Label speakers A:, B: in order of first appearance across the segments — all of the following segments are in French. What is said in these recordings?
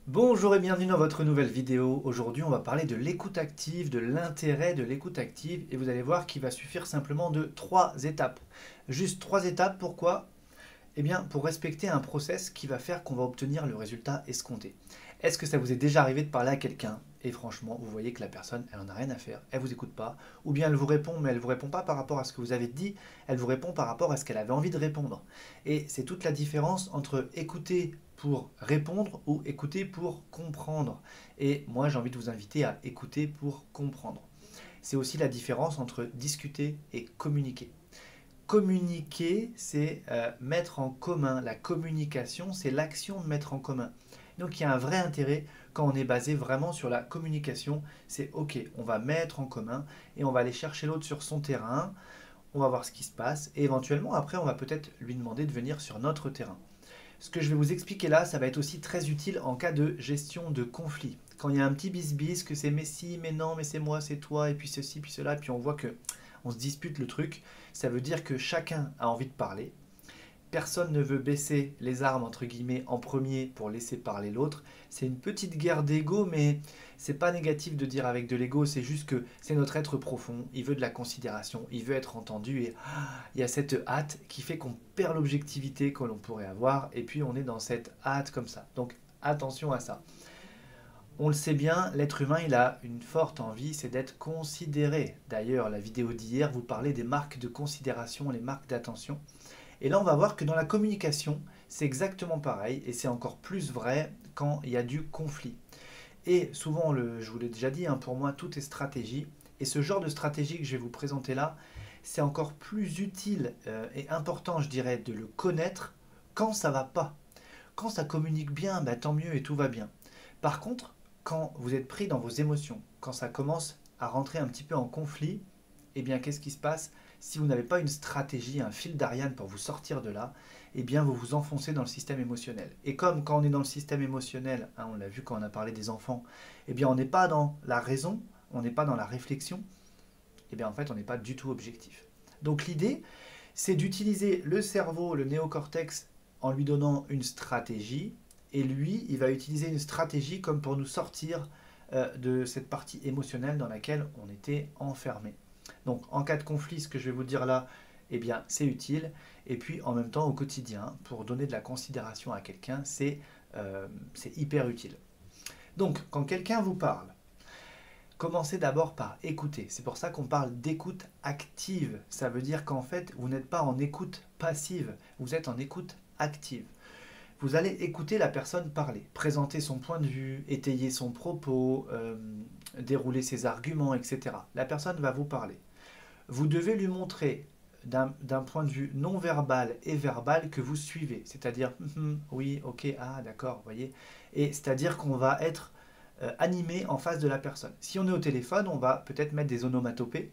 A: Bonjour et bienvenue dans votre nouvelle vidéo. Aujourd'hui, on va parler de l'écoute active, de l'intérêt de l'écoute active et vous allez voir qu'il va suffire simplement de 3 étapes. Juste 3 étapes, pourquoi? Eh bien, pour respecter un process qui va faire qu'on va obtenir le résultat escompté. Est-ce que ça vous est déjà arrivé de parler à quelqu'un et franchement, vous voyez que la personne, elle en a rien à faire, elle vous écoute pas, ou bien elle vous répond, mais elle vous répond pas par rapport à ce que vous avez dit, elle vous répond par rapport à ce qu'elle avait envie de répondre. Et c'est toute la différence entre écouter pour répondre ou écouter pour comprendre. Et moi, j'ai envie de vous inviter à écouter pour comprendre. C'est aussi la différence entre discuter et communiquer. Communiquer, c'est mettre en commun. La communication, c'est l'action de mettre en commun. Donc il y a un vrai intérêt quand on est basé vraiment sur la communication. C'est ok, on va mettre en commun et on va aller chercher l'autre sur son terrain. On va voir ce qui se passe et éventuellement après on va peut-être lui demander de venir sur notre terrain. Ce que je vais vous expliquer là, ça va être aussi très utile en cas de gestion de conflit. Quand il y a un petit bis-bis, que c'est mais si, mais non, mais c'est moi, c'est toi, et puis ceci, puis cela, et puis on voit que on se dispute le truc, ça veut dire que chacun a envie de parler. Personne ne veut baisser les armes entre guillemets en premier pour laisser parler l'autre. C'est une petite guerre d'ego, mais c'est pas négatif de dire avec de l'ego, c'est juste que c'est notre être profond, il veut de la considération, il veut être entendu et il y a cette hâte qui fait qu'on perd l'objectivité que l'on pourrait avoir et puis on est dans cette hâte comme ça. Donc attention à ça. On le sait bien, l'être humain, il a une forte envie, c'est d'être considéré. D'ailleurs, la vidéo d'hier vous parlait des marques de considération, les marques d'attention. Et là, on va voir que dans la communication, c'est exactement pareil, et c'est encore plus vrai quand il y a du conflit. Et souvent, je vous l'ai déjà dit, hein, pour moi, tout est stratégie. Et ce genre de stratégie que je vais vous présenter là, c'est encore plus utile et important, je dirais, de le connaître quand ça va pas. Quand ça communique bien, bah, tant mieux et tout va bien. Par contre, quand vous êtes pris dans vos émotions, quand ça commence à rentrer un petit peu en conflit, eh bien, qu'est-ce qui se passe? Si vous n'avez pas une stratégie, un fil d'Ariane pour vous sortir de là, eh bien, vous vous enfoncez dans le système émotionnel. Et comme quand on est dans le système émotionnel, hein, on l'a vu quand on a parlé des enfants, eh bien, on n'est pas dans la raison, on n'est pas dans la réflexion, eh bien, en fait, on n'est pas du tout objectif. Donc, l'idée, c'est d'utiliser le cerveau, le néocortex, en lui donnant une stratégie, et lui, il va utiliser une stratégie comme pour nous sortir de cette partie émotionnelle dans laquelle on était enfermé. Donc en cas de conflit, ce que je vais vous dire là, eh bien c'est utile. Et puis en même temps au quotidien, pour donner de la considération à quelqu'un, c'est hyper utile. Donc quand quelqu'un vous parle, commencez d'abord par écouter. C'est pour ça qu'on parle d'écoute active. Ça veut dire qu'en fait, vous n'êtes pas en écoute passive, vous êtes en écoute active. Vous allez écouter la personne parler, présenter son point de vue, étayer son propos, dérouler ses arguments, etc. La personne va vous parler. Vous devez lui montrer d'un point de vue non verbal et verbal que vous suivez. C'est-à-dire, oui, ok, ah, d'accord, vous voyez. Et c'est-à-dire qu'on va être animé en face de la personne. Si on est au téléphone, on va peut-être mettre des onomatopées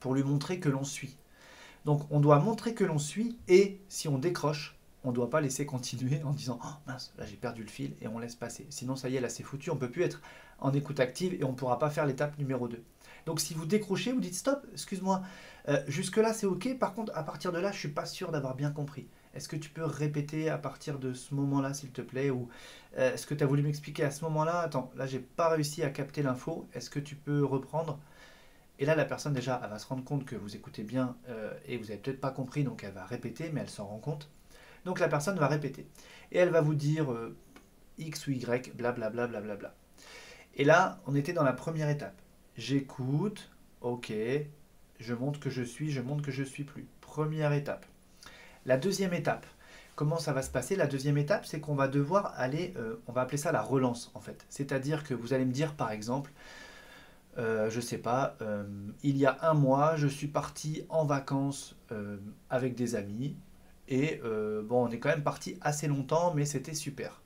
A: pour lui montrer que l'on suit. Donc on doit montrer que l'on suit et si on décroche, on ne doit pas laisser continuer en disant oh mince, là j'ai perdu le fil et on laisse passer. Sinon ça y est, là c'est foutu, on ne peut plus être en écoute active et on ne pourra pas faire l'étape numéro 2. Donc si vous décrochez, vous dites stop, excuse-moi, jusque-là c'est ok, par contre à partir de là je ne suis pas sûr d'avoir bien compris. Est-ce que tu peux répéter à partir de ce moment-là s'il te plaît ou est-ce que tu as voulu m'expliquer à ce moment-là? Attends, là j'ai pas réussi à capter l'info, est-ce que tu peux reprendre? Et là, la personne, déjà, elle va se rendre compte que vous écoutez bien et vous n'avez peut-être pas compris, donc elle va répéter, mais elle s'en rend compte. Donc la personne va répéter. Et elle va vous dire X ou Y, blablabla. Bla, bla, bla. Et là, on était dans la première étape. J'écoute, ok, je montre que je suis, je montre que je suis plus. Première étape. La deuxième étape, comment ça va se passer? La deuxième étape, c'est qu'on va devoir aller, on va appeler ça la relance en fait. C'est-à-dire que vous allez me dire par exemple, je sais pas, il y a un mois, je suis parti en vacances avec des amis et bon, on est quand même parti assez longtemps, mais c'était super.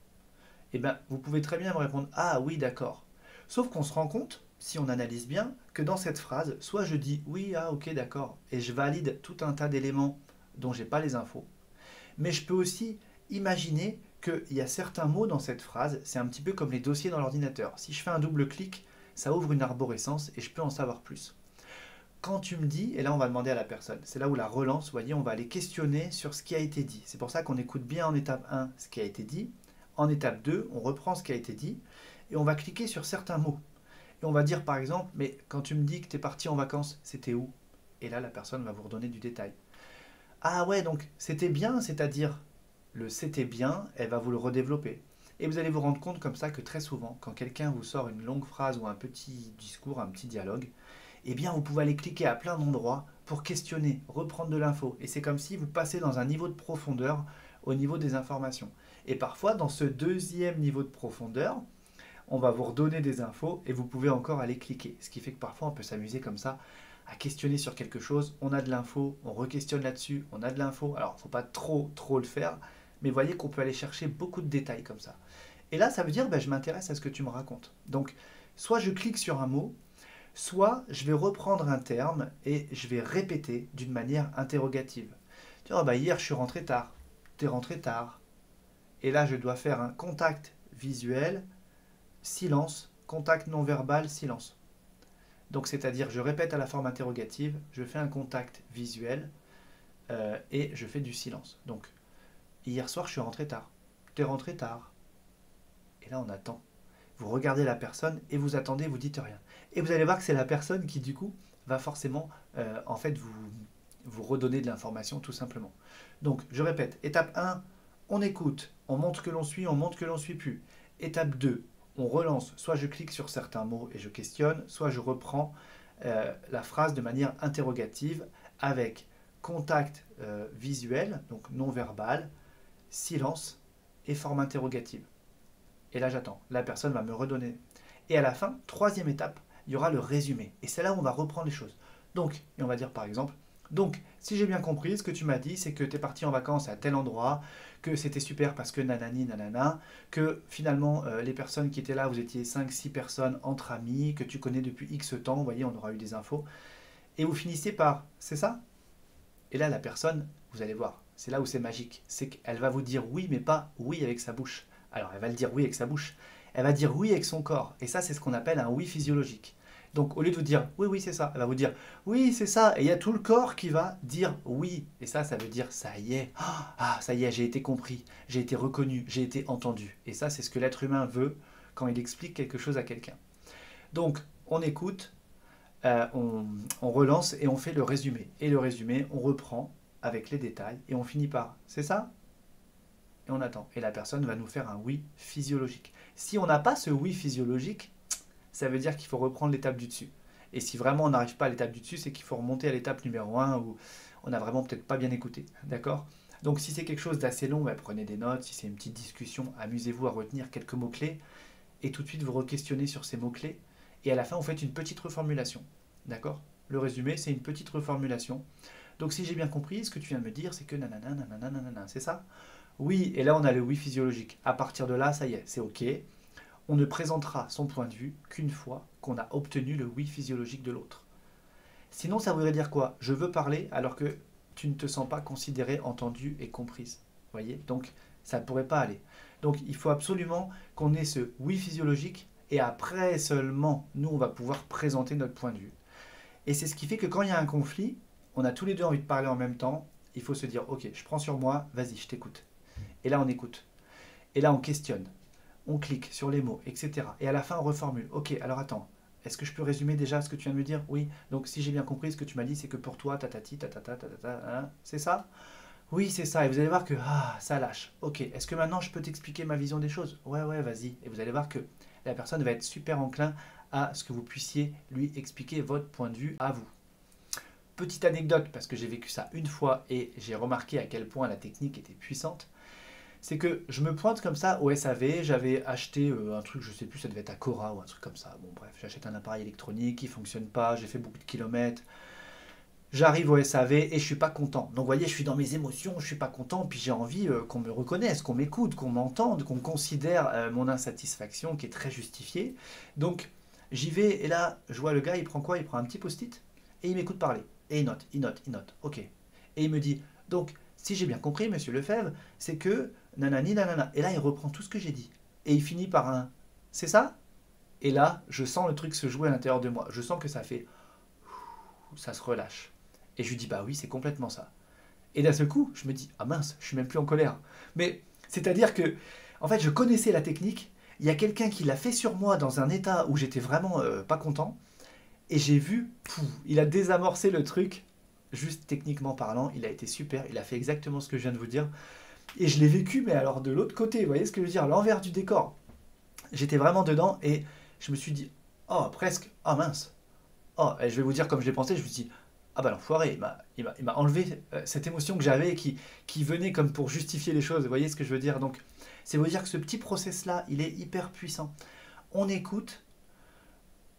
A: Et bien, vous pouvez très bien me répondre, ah oui, d'accord. Sauf qu'on se rend compte, si on analyse bien, que dans cette phrase, soit je dis oui, ah ok, d'accord, et je valide tout un tas d'éléments dont j'ai pas les infos, mais je peux aussi imaginer qu'il y a certains mots dans cette phrase, c'est un petit peu comme les dossiers dans l'ordinateur. Si je fais un double clic, ça ouvre une arborescence et je peux en savoir plus. Quand tu me dis, et là on va demander à la personne, c'est là où la relance, vous voyez, on va aller questionner sur ce qui a été dit. C'est pour ça qu'on écoute bien en étape 1 ce qui a été dit. En étape 2, on reprend ce qui a été dit et on va cliquer sur certains mots. Et on va dire par exemple, mais quand tu me dis que tu es parti en vacances, c'était où? Et là, la personne va vous redonner du détail. Ah ouais, donc c'était bien, c'est-à-dire le c'était bien, elle va vous le redévelopper. Et vous allez vous rendre compte comme ça que très souvent, quand quelqu'un vous sort une longue phrase ou un petit discours, un petit dialogue, eh bien vous pouvez aller cliquer à plein d'endroits pour questionner, reprendre de l'info. Et c'est comme si vous passez dans un niveau de profondeur au niveau des informations. Et parfois, dans ce deuxième niveau de profondeur, on va vous redonner des infos et vous pouvez encore aller cliquer. Ce qui fait que parfois on peut s'amuser comme ça à questionner sur quelque chose, on a de l'info, on re-questionne là-dessus, on a de l'info. Alors il ne faut pas trop le faire, mais voyez qu'on peut aller chercher beaucoup de détails comme ça. Et là ça veut dire je m'intéresse à ce que tu me racontes. Donc soit je clique sur un mot, soit je vais reprendre un terme et je vais répéter d'une manière interrogative. Tu vois, hier je suis rentré tard, t'es rentré tard. Et là je dois faire un contact visuel, silence, contact non verbal, silence. Donc c'est-à-dire je répète à la forme interrogative, je fais un contact visuel et je fais du silence. Donc hier soir je suis rentré tard. T'es rentré tard. Et là on attend. Vous regardez la personne et vous attendez, vous dites rien. Et vous allez voir que c'est la personne qui du coup va forcément en fait vous redonner de l'information tout simplement. Donc je répète, étape 1, on écoute, on montre que l'on suit, on montre que l'on suit plus. Étape 2, on relance, soit je clique sur certains mots et je questionne, soit je reprends la phrase de manière interrogative avec contact visuel, donc non verbal, silence et forme interrogative. Et là j'attends, la personne va me redonner. Et à la fin, troisième étape, il y aura le résumé. Et c'est là où on va reprendre les choses. Donc, et on va dire par exemple, donc, si j'ai bien compris, ce que tu m'as dit, c'est que tu es parti en vacances à tel endroit, que c'était super parce que nanani, nanana, que finalement, les personnes qui étaient là, vous étiez 5-6 personnes entre amis, que tu connais depuis X temps, vous voyez, on aura eu des infos, et vous finissez par, c'est ça? Et là, la personne, vous allez voir, c'est là où c'est magique, c'est qu'elle va vous dire oui, mais pas oui avec sa bouche. Alors, elle va le dire oui avec sa bouche, elle va dire oui avec son corps, et ça, c'est ce qu'on appelle un oui physiologique. Donc, au lieu de vous dire oui, oui, c'est ça, elle va vous dire oui, c'est ça. Et il y a tout le corps qui va dire oui. Et ça veut dire ça y est. Ah, ça y est, j'ai été compris, j'ai été reconnu, j'ai été entendu. Et ça, c'est ce que l'être humain veut quand il explique quelque chose à quelqu'un. Donc, on écoute, on relance et on fait le résumé. Et le résumé, on reprend avec les détails et on finit par c'est ça? Et on attend. Et la personne va nous faire un oui physiologique. Si on n'a pas ce oui physiologique, ça veut dire qu'il faut reprendre l'étape du dessus. Et si vraiment on n'arrive pas à l'étape du dessus, c'est qu'il faut remonter à l'étape numéro 1 où on n'a vraiment peut-être pas bien écouté. D'accord? Donc si c'est quelque chose d'assez long, prenez des notes. Si c'est une petite discussion, amusez-vous à retenir quelques mots-clés. Et tout de suite, vous re-questionnez sur ces mots-clés. Et à la fin, vous faites une petite reformulation. D'accord? Le résumé, c'est une petite reformulation. Donc si j'ai bien compris, ce que tu viens de me dire, c'est que nanana, nanana, nanana, c'est ça? Oui, et là on a le oui physiologique. À partir de là, ça y est, c'est OK. On ne présentera son point de vue qu'une fois qu'on a obtenu le oui physiologique de l'autre. Sinon, ça voudrait dire quoi? Je veux parler alors que tu ne te sens pas considérée, entendue et comprise. Vous voyez? Donc, ça ne pourrait pas aller. Donc, il faut absolument qu'on ait ce oui physiologique et après seulement, nous, on va pouvoir présenter notre point de vue. Et c'est ce qui fait que quand il y a un conflit, on a tous les deux envie de parler en même temps. Il faut se dire, ok, je prends sur moi, vas-y, je t'écoute. Et là, on écoute. Et là, on questionne. On clique sur les mots, etc. Et à la fin, on reformule. Ok, alors attends, est-ce que je peux résumer déjà ce que tu viens de me dire? Oui. Donc, si j'ai bien compris, ce que tu m'as dit, c'est que pour toi, tatati, tatata, tatata, hein, c'est ça? Oui, c'est ça. Et vous allez voir que ça lâche. Ok, est-ce que maintenant, je peux t'expliquer ma vision des choses? Ouais, vas-y. Et vous allez voir que la personne va être super enclin à ce que vous puissiez lui expliquer votre point de vue à vous. Petite anecdote, parce que j'ai vécu ça une fois et j'ai remarqué à quel point la technique était puissante. C'est que je me pointe comme ça au SAV, j'avais acheté un truc, je sais plus, ça devait être à Cora ou un truc comme ça. Bon bref, j'achète un appareil électronique, il fonctionne pas, j'ai fait beaucoup de kilomètres. J'arrive au SAV et je suis pas content. Donc vous voyez, je suis dans mes émotions, je suis pas content, puis j'ai envie qu'on me reconnaisse, qu'on m'écoute, qu'on m'entende, qu'on considère mon insatisfaction qui est très justifiée. Donc j'y vais et là, je vois le gars, il prend quoi? Il prend un petit post-it et il m'écoute parler. Et il note, ok. Et il me dit, donc si j'ai bien compris, monsieur Lefebvre, c'est que nanani nanana. Et là, il reprend tout ce que j'ai dit. Et il finit par un c'est ça? Et là, je sens le truc se jouer à l'intérieur de moi. Je sens que ça fait ça se relâche. Et je lui dis bah oui, c'est complètement ça. Et d'un seul coup, je me dis ah mince, je suis même plus en colère. Mais c'est-à-dire que En fait, je connaissais la technique. Il y a quelqu'un qui l'a fait sur moi dans un état où j'étais vraiment pas content. Et j'ai vu, pouf, il a désamorcé le truc. Juste techniquement parlant, il a été super. Il a fait exactement ce que je viens de vous dire. Et je l'ai vécu, mais alors de l'autre côté, vous voyez ce que je veux dire, l'envers du décor. J'étais vraiment dedans et je me suis dit, oh, presque, oh mince. Oh, et je vais vous dire comme je l'ai pensé, je me suis dit, ah bah l'enfoiré, il m'a enlevé cette émotion que j'avais qui venait comme pour justifier les choses. Vous voyez ce que je veux dire? Donc, c'est vous dire que ce petit process-là, il est hyper puissant. On écoute,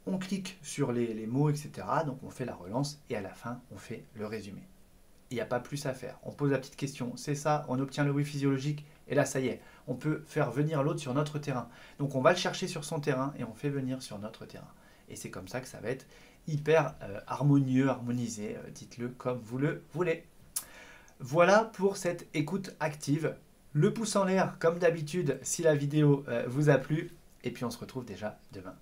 A: on clique sur les mots, etc. Donc on fait la relance et à la fin, on fait le résumé. Il n'y a pas plus à faire. On pose la petite question, c'est ça, on obtient le oui physiologique et là, ça y est, on peut faire venir l'autre sur notre terrain. Donc on va le chercher sur son terrain et on fait venir sur notre terrain. Et c'est comme ça que ça va être hyper harmonieux, harmonisé, dites-le comme vous le voulez. Voilà pour cette écoute active. Le pouce en l'air, comme d'habitude, si la vidéo vous a plu. Et puis on se retrouve déjà demain.